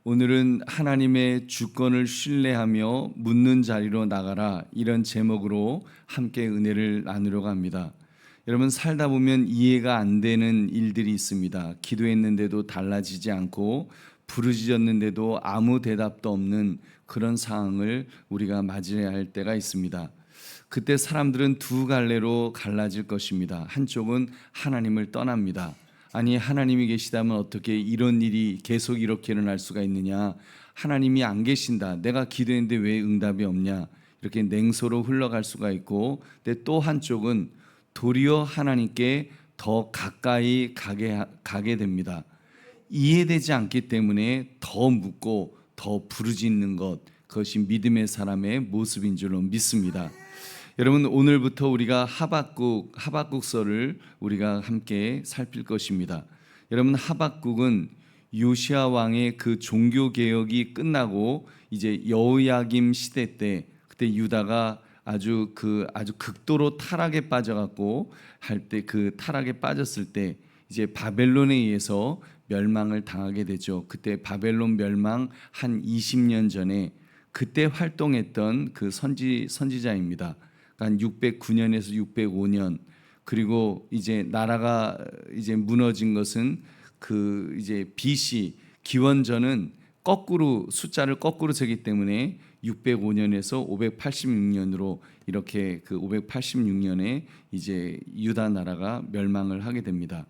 오늘은 하나님의 주권을 신뢰하며 묻는 자리로 나가라, 이런 제목으로 함께 은혜를 나누려고 합니다. 여러분, 살다 보면 이해가 안 되는 일들이 있습니다. 기도했는데도 달라지지 않고 부르짖었는데도 아무 대답도 없는 그런 상황을 우리가 맞이해야 할 때가 있습니다. 그때 사람들은 두 갈래로 갈라질 것입니다. 한쪽은 하나님을 떠납니다. 아니, 하나님이 계시다면 어떻게 이런 일이 계속 이렇게 일어날 수가 있느냐, 하나님이 안 계신다, 내가 기도했는데 왜 응답이 없냐, 이렇게 냉소로 흘러갈 수가 있고, 근데 또 한쪽은 도리어 하나님께 더 가까이 가게 됩니다. 이해되지 않기 때문에 더 묻고 더 부르짖는 것, 그것이 믿음의 사람의 모습인 줄로 믿습니다. 여러분, 오늘부터 우리가 하박국서를 우리가 함께 살필 것입니다. 여러분, 하박국은 요시야 왕의 그 종교 개혁이 끝나고 이제 여호야김 시대 때, 그때 유다가 아주 극도로 타락에 빠져갖고 할 때, 그 타락에 빠졌을 때 이제 바벨론에 의해서 멸망을 당하게 되죠. 그때 바벨론 멸망 한 20년 전에 그때 활동했던 그 선지자입니다. 한 609년에서 605년, 그리고 이제 나라가 이제 무너진 것은 그 이제 BC 기원전은 거꾸로 숫자를 거꾸로 세기 때문에 605년에서 586년으로 이렇게 그 586년에 이제 유다 나라가 멸망을 하게 됩니다.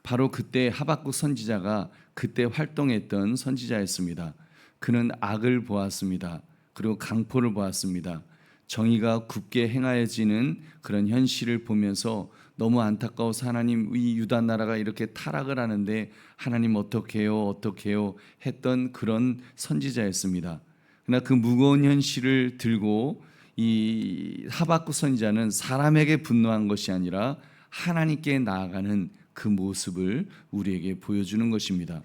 바로 그때 하박국 선지자가 그때 활동했던 선지자였습니다. 그는 악을 보았습니다. 그리고 강포를 보았습니다. 정의가 굳게 행하여지는 그런 현실을 보면서 너무 안타까워서, 하나님, 이 유다 나라가 이렇게 타락을 하는데 하나님 어떻게 해요 했던 그런 선지자였습니다. 그러나 그 무거운 현실을 들고 이 하박국 선지자는 사람에게 분노한 것이 아니라 하나님께 나아가는 그 모습을 우리에게 보여주는 것입니다.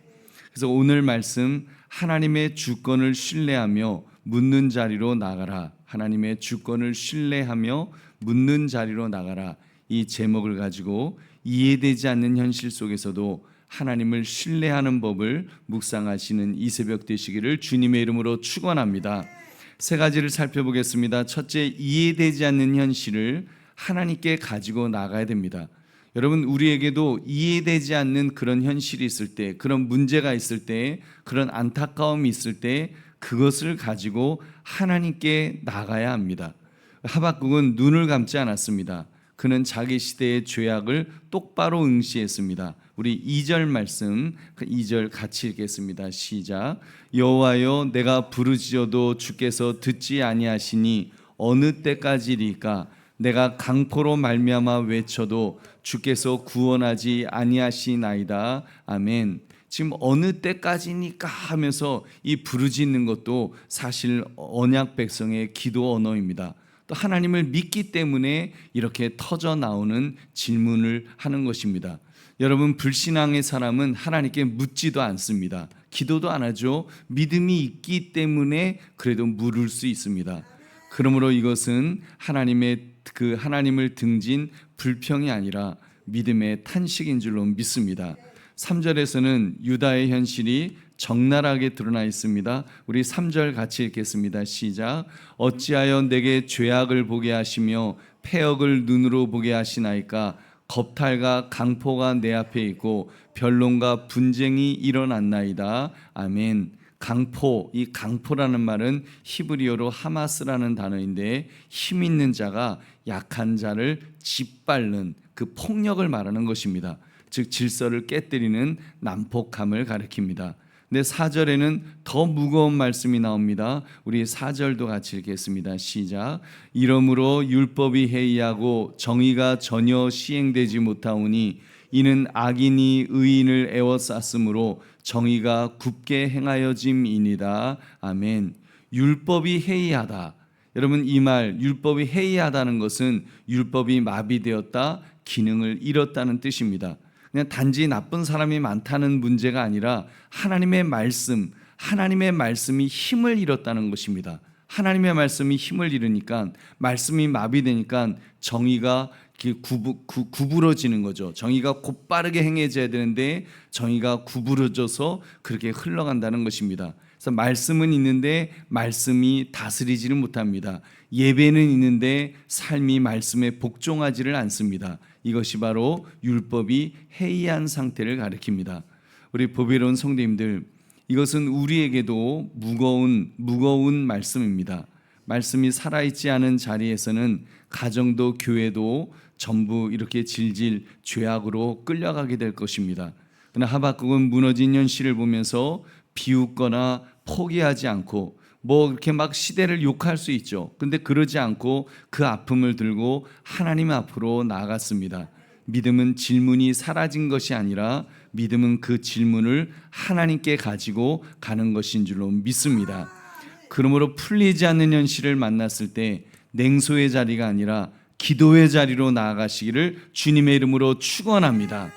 그래서 오늘 말씀, 하나님의 주권을 신뢰하며 묻는 자리로 나가라, 하나님의 주권을 신뢰하며 묻는 자리로 나가라, 이 제목을 가지고 이해되지 않는 현실 속에서도 하나님을 신뢰하는 법을 묵상하시는 이 새벽 되시기를 주님의 이름으로 축원합니다. 세 가지를 살펴보겠습니다. 첫째, 이해되지 않는 현실을 하나님께 가지고 나가야 됩니다. 여러분, 우리에게도 이해되지 않는 그런 현실이 있을 때, 그런 문제가 있을 때, 그런 안타까움이 있을 때 그것을 가지고 하나님께 나가야 합니다. 하박국은 눈을 감지 않았습니다. 그는 자기 시대의 죄악을 똑바로 응시했습니다. 우리 2절 말씀, 그 2절 같이 읽겠습니다. 시작. 여호와여, 내가 부르짖어도 주께서 듣지 아니하시니 어느 때까지리까? 내가 강포로 말미암아 외쳐도 주께서 구원하지 아니하시나이다. 아멘. 지금 어느 때까지니까 하면서 이 부르짖는 것도 사실 언약 백성의 기도 언어입니다. 또 하나님을 믿기 때문에 이렇게 터져 나오는 질문을 하는 것입니다. 여러분, 불신앙의 사람은 하나님께 묻지도 않습니다. 기도도 안 하죠. 믿음이 있기 때문에 그래도 물을 수 있습니다. 그러므로 이것은 하나님을 등진 불평이 아니라 믿음의 탄식인 줄로 믿습니다. 3절에서는 유다의 현실이 적나라하게 드러나 있습니다. 우리 3절 같이 읽겠습니다. 시작. 어찌하여 내게 죄악을 보게 하시며 패역을 눈으로 보게 하시나이까? 겁탈과 강포가 내 앞에 있고 변론과 분쟁이 일어났나이다. 아멘. 강포, 이 강포라는 말은 히브리어로 하마스라는 단어인데, 힘 있는 자가 약한 자를 짓밟는 그 폭력을 말하는 것입니다. 즉 질서를 깨뜨리는 난폭함을 가리킵니다. 근데 4절에는 더 무거운 말씀이 나옵니다. 우리 4절도 같이 읽겠습니다. 시작. 이러므로 율법이 해이하고 정의가 전혀 시행되지 못하오니 이는 악인이 의인을 애워쌌으므로 정의가 굽게 행하여짐이니이다. 아멘. 율법이 해이하다. 여러분, 이 말 율법이 해이하다는 것은 율법이 마비되었다, 기능을 잃었다는 뜻입니다. 그냥 단지 나쁜 사람이 많다는 문제가 아니라 하나님의 말씀이 힘을 잃었다는 것입니다. 하나님의 말씀이 힘을 잃으니까, 말씀이 마비되니까 정의가 구부러지는 거죠. 정의가 곧바르게 행해져야 되는데 정의가 구부러져서 그렇게 흘러간다는 것입니다. 그래서 말씀은 있는데 말씀이 다스리지를 못합니다. 예배는 있는데 삶이 말씀에 복종하지를 않습니다. 이것이 바로 율법이 해이한 상태를 가리킵니다. 우리 보배로운 성도님들, 이것은 우리에게도 무거운 말씀입니다. 말씀이 살아있지 않은 자리에서는 가정도 교회도 전부 이렇게 질질 죄악으로 끌려가게 될 것입니다. 그러나 하박국은 무너진 현실을 보면서 비웃거나 포기하지 않고 이렇게 막 시대를 욕할 수 있죠. 근데 그러지 않고 그 아픔을 들고 하나님 앞으로 나아갔습니다. 믿음은 질문이 사라진 것이 아니라 믿음은 그 질문을 하나님께 가지고 가는 것인 줄로 믿습니다. 그러므로 풀리지 않는 현실을 만났을 때 냉소의 자리가 아니라 기도의 자리로 나아가시기를 주님의 이름으로 축원합니다.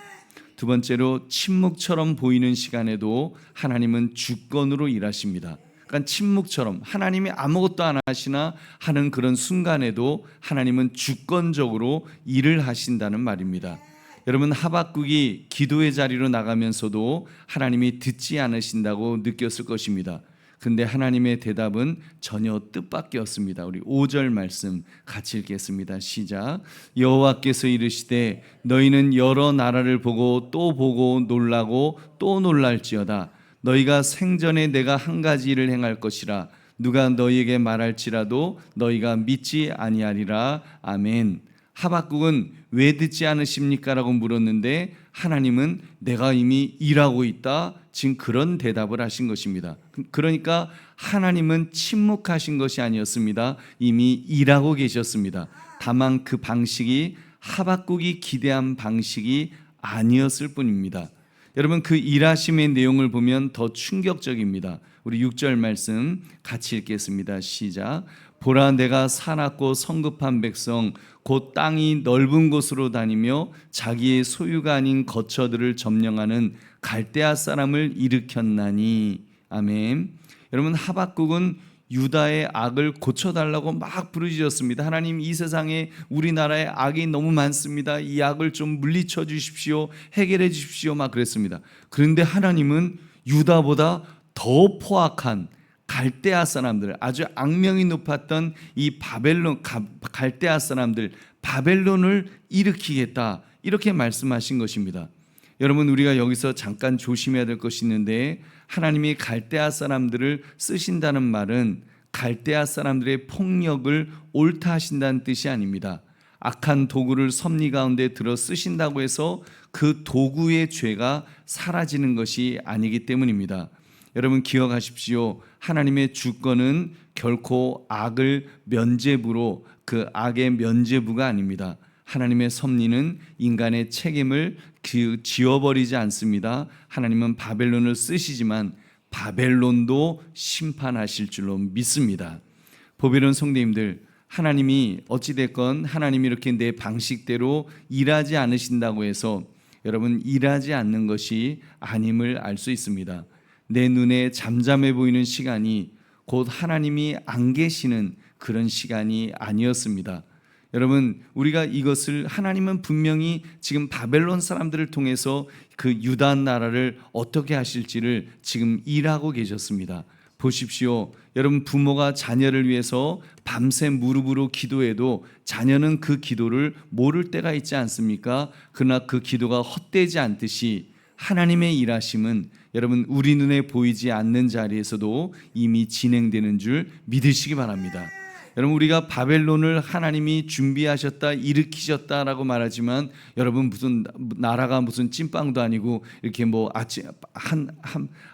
두 번째로 침묵처럼 보이는 시간에도 하나님은 주권으로 일하십니다. 그러니까 침묵처럼 하나님이 아무것도 안 하시나 하는 그런 순간에도 하나님은 주권적으로 일을 하신다는 말입니다. 여러분, 하박국이 기도의 자리로 나가면서도 하나님이 듣지 않으신다고 느꼈을 것입니다. 근데 하나님의 대답은 전혀 뜻밖이었습니다. 우리 5절 말씀 같이 읽겠습니다. 시작. 여호와께서 이르시되 너희는 여러 나라를 보고 또 보고 놀라고 또 놀랄지어다. 너희가 생전에 내가 한 가지 일을 행할 것이라. 누가 너희에게 말할지라도 너희가 믿지 아니하리라. 아멘. 하박국은 왜 듣지 않으십니까? 라고 물었는데 하나님은 내가 이미 일하고 있다, 지금 그런 대답을 하신 것입니다. 그러니까 하나님은 침묵하신 것이 아니었습니다. 이미 일하고 계셨습니다. 다만 그 방식이 하박국이 기대한 방식이 아니었을 뿐입니다. 여러분, 그 일하심의 내용을 보면 더 충격적입니다. 우리 6절 말씀 같이 읽겠습니다. 시작. 보라, 내가 사납고 성급한 백성 곧 땅이 넓은 곳으로 다니며 자기의 소유가 아닌 거처들을 점령하는 갈대아 사람을 일으켰나니. 아멘. 여러분, 하박국은 유다의 악을 고쳐달라고 막 부르짖었습니다. 하나님, 이 세상에 우리나라에 악이 너무 많습니다. 이 악을 좀 물리쳐 주십시오. 해결해 주십시오. 막 그랬습니다. 그런데 하나님은 유다보다 더 포악한 갈대아 사람들, 아주 악명이 높았던 이 갈대아 사람들, 바벨론을 일으키겠다, 이렇게 말씀하신 것입니다. 여러분, 우리가 여기서 잠깐 조심해야 될 것이 있는데, 하나님이 갈대아 사람들을 쓰신다는 말은 갈대아 사람들의 폭력을 옳다 하신다는 뜻이 아닙니다. 악한 도구를 섭리 가운데 들어 쓰신다고 해서 그 도구의 죄가 사라지는 것이 아니기 때문입니다. 여러분, 기억하십시오. 하나님의 주권은 결코 악을 면죄부로, 그 악의 면죄부가 아닙니다. 하나님의 섭리는 인간의 책임을 지워버리지 않습니다. 하나님은 바벨론을 쓰시지만 바벨론도 심판하실 줄로 믿습니다. 보배로운 성도님들, 하나님이 어찌됐건 하나님이 이렇게 내 방식대로 일하지 않으신다고 해서 여러분, 일하지 않는 것이 아님을 알 수 있습니다. 내 눈에 잠잠해 보이는 시간이 곧 하나님이 안 계시는 그런 시간이 아니었습니다. 여러분, 우리가 이것을, 하나님은 분명히 지금 바벨론 사람들을 통해서 그 유다 나라를 어떻게 하실지를 지금 일하고 계셨습니다. 보십시오. 여러분, 부모가 자녀를 위해서 밤새 무릎으로 기도해도 자녀는 그 기도를 모를 때가 있지 않습니까? 그러나 그 기도가 헛되지 않듯이 하나님의 일하심은 여러분, 우리 눈에 보이지 않는 자리에서도 이미 진행되는 줄 믿으시기 바랍니다. 여러분, 우리가 바벨론을 하나님이 준비하셨다, 일으키셨다라고 말하지만 여러분, 무슨 나라가 무슨 찐빵도 아니고 이렇게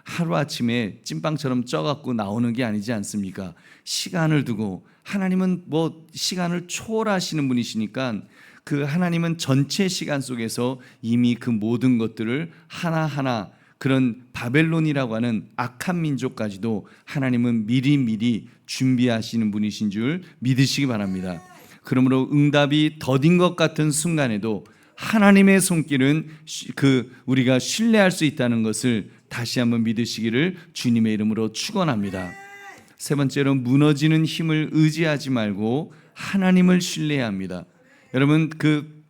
하루 아침에 찐빵처럼 쪄갖고 나오는 게 아니지 않습니까? 시간을 두고, 하나님은 시간을 초월하시는 분이시니까 그 하나님은 전체 시간 속에서 이미 그 모든 것들을 하나하나, 그런 바벨론이라고 하는 악한 민족까지도 하나님은 미리 준비하시는 분이신 줄 믿으시기 바랍니다. 그러므로 응답이 더딘 것 같은 순간에도 하나님의 손길은 우리가 신뢰할 수 있다는 것을 다시 한번 믿으시기를 주님의 이름으로 축원합니다. 세 번째로, 무너지는 힘을 의지하지 말고 하나님을 신뢰해야 합니다. 여러분, 그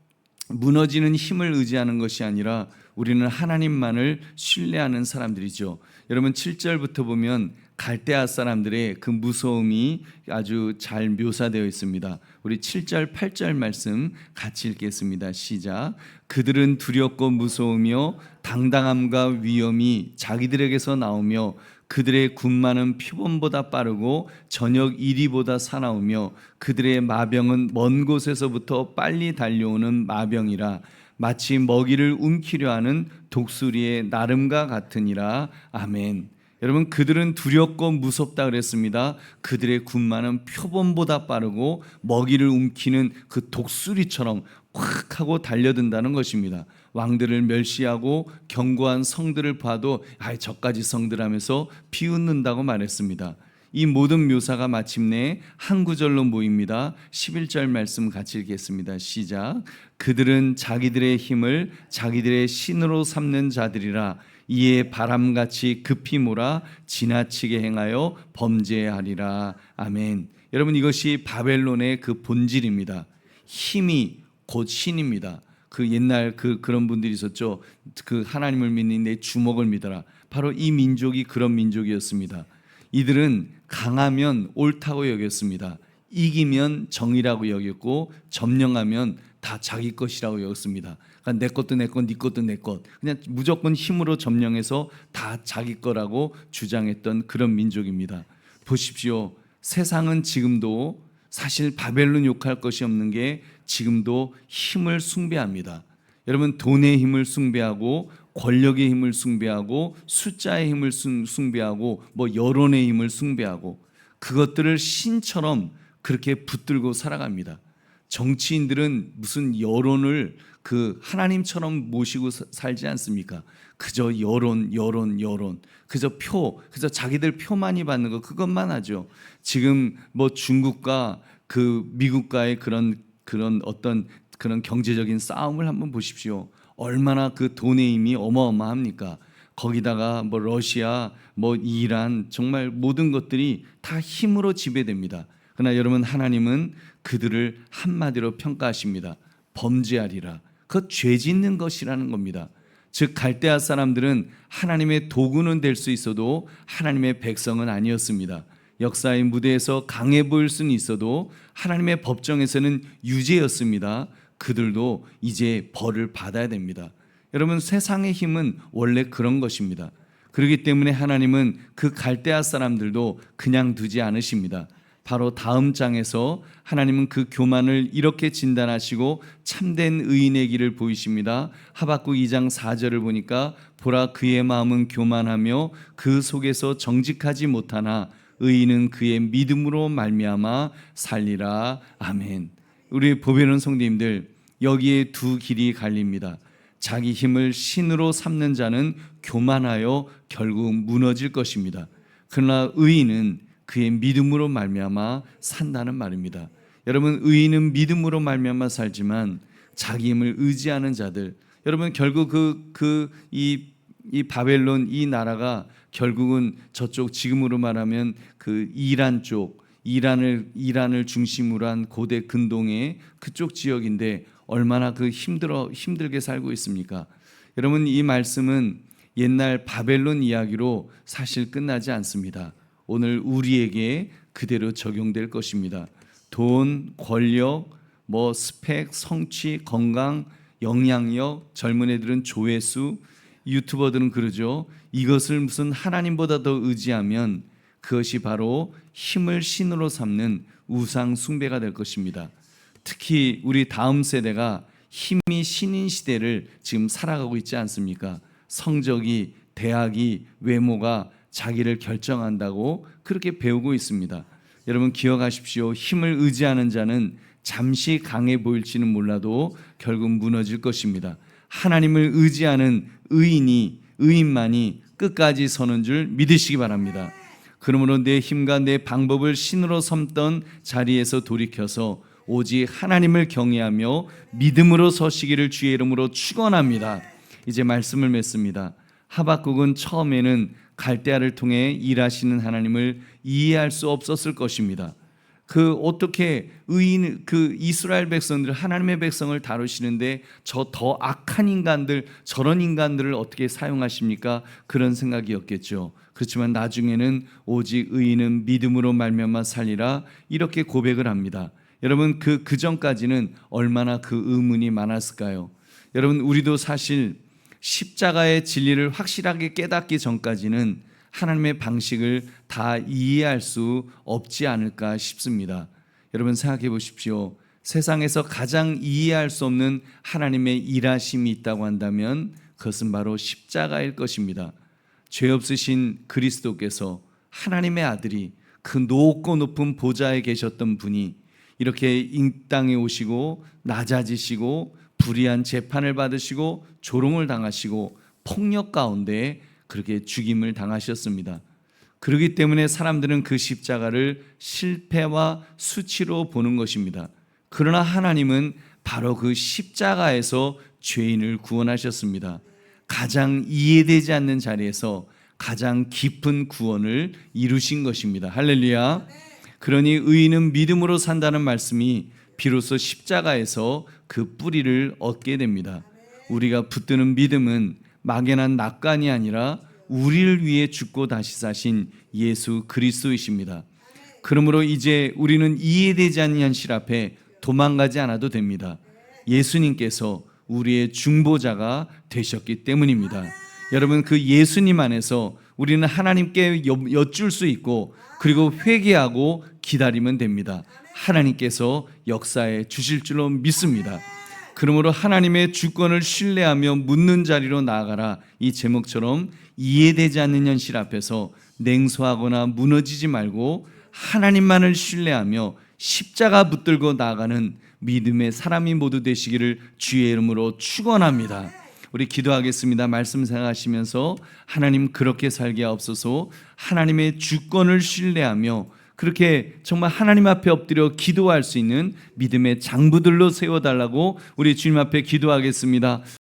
무너지는 힘을 의지하는 것이 아니라 우리는 하나님만을 신뢰하는 사람들이죠. 여러분 7절부터 보면 갈대아 사람들의 그 무서움이 아주 잘 묘사되어 있습니다. 우리 7절 8절 말씀 같이 읽겠습니다. 시작. 그들은 두렵고 무서우며 당당함과 위엄이 자기들에게서 나오며 그들의 군마는 표범보다 빠르고 저녁 이리보다 사나우며 그들의 마병은 먼 곳에서부터 빨리 달려오는 마병이라 마치 먹이를 움키려 하는 독수리의 나름과 같으니라. 아멘. 여러분 그들은 두렵고 무섭다 그랬습니다. 그들의 군마는 표범보다 빠르고 먹이를 움키는 그 독수리처럼 콱 하고 달려든다는 것입니다. 왕들을 멸시하고 견고한 성들을 봐도 저까지 성들 하면서 비웃는다고 말했습니다. 이 모든 묘사가 마침내 한 구절로 모입니다. 11절 말씀 같이 읽겠습니다. 시작. 그들은 자기들의 힘을 자기들의 신으로 삼는 자들이라 이에 바람같이 급히 몰아 지나치게 행하여 범죄하리라. 아멘. 여러분 이것이 바벨론의 그 본질입니다. 힘이 곧 신입니다. 그 옛날 그런 분들이 있었죠. 그 하나님을 믿는 내 주먹을 믿어라. 바로 이 민족이 그런 민족이었습니다. 이들은 강하면 옳다고 여겼습니다. 이기면 정의라고 여겼고 점령하면 다 자기 것이라고 여겼습니다. 그러니까 내 것도 내 것, 네 것도 내 것. 그냥 무조건 힘으로 점령해서 다 자기 거라고 주장했던 그런 민족입니다. 보십시오. 세상은 지금도 사실 바벨론 욕할 것이 없는 게 지금도 힘을 숭배합니다. 여러분 돈의 힘을 숭배하고 권력의 힘을 숭배하고 숫자의 힘을 숭배하고 여론의 힘을 숭배하고 그것들을 신처럼 그렇게 붙들고 살아갑니다. 정치인들은 무슨 여론을 그 하나님처럼 모시고 살지 않습니까? 그저 여론. 그저 표, 그저 자기들 표 많이 받는 거 그것만 하죠. 지금 중국과 그 미국과의 그런 어떤 그런 경제적인 싸움을 한번 보십시오. 얼마나 그 돈의 힘이 어마어마합니까? 거기다가 러시아, 이란 정말 모든 것들이 다 힘으로 지배됩니다. 그러나 여러분 하나님은 그들을 한마디로 평가하십니다. 범죄하리라. 그것 죄 짓는 것이라는 겁니다. 즉 갈대아 사람들은 하나님의 도구는 될 수 있어도 하나님의 백성은 아니었습니다. 역사의 무대에서 강해 보일 수는 있어도 하나님의 법정에서는 유죄였습니다. 그들도 이제 벌을 받아야 됩니다. 여러분 세상의 힘은 원래 그런 것입니다. 그렇기 때문에 하나님은 그 갈대아 사람들도 그냥 두지 않으십니다. 바로 다음 장에서 하나님은 그 교만을 이렇게 진단하시고 참된 의인의 길을 보이십니다. 하박국 2장 4절을 보니까 보라 그의 마음은 교만하며 그 속에서 정직하지 못하나 의인은 그의 믿음으로 말미암아 살리라. 아멘. 우리 보배로운 성도님들 여기에 두 길이 갈립니다. 자기 힘을 신으로 삼는 자는 교만하여 결국 무너질 것입니다. 그러나 의인은 그의 믿음으로 말미암아 산다는 말입니다. 여러분 의인은 믿음으로 말미암아 살지만 자기 힘을 의지하는 자들, 여러분 결국 이 바벨론 이 나라가 결국은 저쪽 지금으로 말하면 그 이란 쪽 이란을 중심으로 한 고대 근동의 그쪽 지역인데 얼마나 힘들게 살고 있습니까? 여러분 이 말씀은 옛날 바벨론 이야기로 사실 끝나지 않습니다. 오늘 우리에게 그대로 적용될 것입니다. 돈, 권력, 스펙, 성취, 건강, 영향력, 젊은 애들은 조회수, 유튜버들은 그러죠. 이것을 무슨 하나님보다 더 의지하면 그것이 바로 힘을 신으로 삼는 우상 숭배가 될 것입니다. 특히 우리 다음 세대가 힘이 신인 시대를 지금 살아가고 있지 않습니까? 성적이, 대학이, 외모가 자기를 결정한다고 그렇게 배우고 있습니다. 여러분 기억하십시오. 힘을 의지하는 자는 잠시 강해 보일지는 몰라도 결국 무너질 것입니다. 하나님을 의지하는 의인만이 끝까지 서는 줄 믿으시기 바랍니다. 그러므로 내 힘과 내 방법을 신으로 삼던 자리에서 돌이켜서 오직 하나님을 경외하며 믿음으로 서시기를 주의 이름으로 축원합니다. 이제 말씀을 맺습니다. 하박국은 처음에는 갈대아를 통해 일하시는 하나님을 이해할 수 없었을 것입니다. 어떻게 이스라엘 백성들, 하나님의 백성을 다루시는데 저 더 악한 인간들, 저런 인간들을 어떻게 사용하십니까? 그런 생각이었겠죠. 그렇지만 나중에는 오직 의인은 믿음으로 말미암아 살리라, 이렇게 고백을 합니다. 여러분, 그 전까지는 얼마나 그 의문이 많았을까요? 여러분, 우리도 사실 십자가의 진리를 확실하게 깨닫기 전까지는 하나님의 방식을 다 이해할 수 없지 않을까 싶습니다. 여러분, 생각해 보십시오. 세상에서 가장 이해할 수 없는 하나님의 일하심이 있다고 한다면 그것은 바로 십자가일 것입니다. 죄 없으신 그리스도께서, 하나님의 아들이, 그 높고 높은 보좌에 계셨던 분이 이렇게 이 땅에 오시고 낮아지시고 불의한 재판을 받으시고 조롱을 당하시고 폭력 가운데 그렇게 죽임을 당하셨습니다. 그렇기 때문에 사람들은 그 십자가를 실패와 수치로 보는 것입니다. 그러나 하나님은 바로 그 십자가에서 죄인을 구원하셨습니다. 가장 이해되지 않는 자리에서 가장 깊은 구원을 이루신 것입니다. 할렐루야. 그러니 의인은 믿음으로 산다는 말씀이 비로소 십자가에서 그 뿌리를 얻게 됩니다. 우리가 붙드는 믿음은 막연한 낙관이 아니라 우리를 위해 죽고 다시 사신 예수 그리스도이십니다. 그러므로 이제 우리는 이해되지 않는 현실 앞에 도망가지 않아도 됩니다. 예수님께서 우리의 중보자가 되셨기 때문입니다. 여러분, 그 예수님 안에서 우리는 하나님께 여쭐 수 있고, 그리고 회개하고 기다리면 됩니다. 하나님께서 역사해 주실 줄로 믿습니다. 그러므로 하나님의 주권을 신뢰하며 묻는 자리로 나아가라, 이 제목처럼 이해되지 않는 현실 앞에서 냉소하거나 무너지지 말고 하나님만을 신뢰하며 십자가 붙들고 나아가는 믿음의 사람이 모두 되시기를 주의 이름으로 축원합니다. 우리 기도하겠습니다. 말씀 생각하시면서 하나님, 그렇게 살게 하옵소서. 하나님의 주권을 신뢰하며 그렇게 정말 하나님 앞에 엎드려 기도할 수 있는 믿음의 장부들로 세워달라고 우리 주님 앞에 기도하겠습니다.